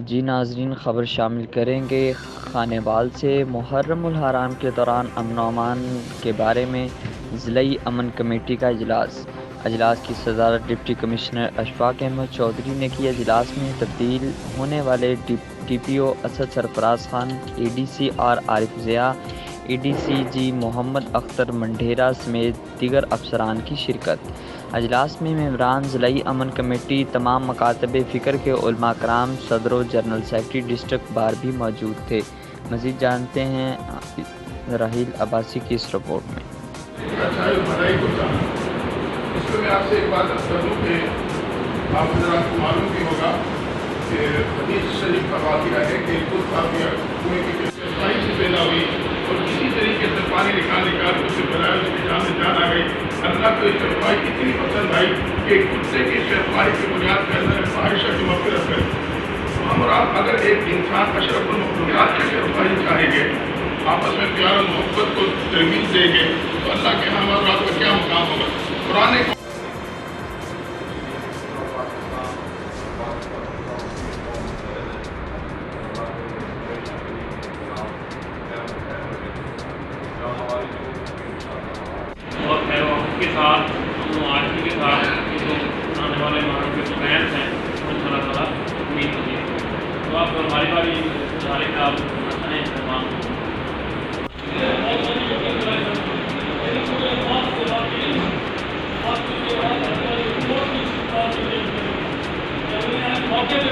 جی ناظرین، خبر شامل کریں گے خانے بال سے محرم الحرام کے دوران امن و امان کے بارے میں ضلعی امن کمیٹی کا اجلاس کی صدارت ڈپٹی کمشنر اشفاق احمد چودھری نے کی۔ اجلاس میں تبدیل ہونے والے ڈی پی او اسد سرفراز خان، اے ڈی سی آر عارف ضیاء، اے ڈی سی جی محمد اختر منڈھیرا سمیت دیگر افسران کی شرکت۔ اجلاس میں ممبران ضلعی امن کمیٹی، تمام مکاتب فکر کے علماء کرام، صدر و جنرل سیکرٹری ڈسٹرکٹ بار بھی موجود تھے۔ مزید جانتے ہیں راحیل عباسی کی اس رپورٹ میں۔ اس میں آپ سے ایک بات عرض کر دوں کہ آپ حضرات کو معلوم بھی ہوگا کہ حدیث شریف کا واقعہ ہے کہ خود کنویں کی صفائی سے پیدا ہوئی اور کسی طریقے سے پانی نکال کے اسے بنایا، اس کی جان میں جان آ گئی۔ اللہ کو یہ صفائی اتنی پسند آئی کہ کتے کی صفائی کی بنیاد پر اللہ نے فاحشہ کی مغفرت کری۔ ہم اور آپ اگر ایک انسان اشرف المخلوقات کی صفائی چاہیں گے، آپس میں پیار و محبت کو ترغیب دیں گے، تو اللہ کے ہم اور آپ کا کیا مقام ہوگا۔ قرآن اور کے ساتھ معاشرے کے ساتھ جو آنے والے محرم کے پلانس ہیں ان شاء اللہ تعالیٰ امید ہوتی ہے۔ تو آپ ہماری باری ادارے کا آپ بتائیں تمام موقع پہ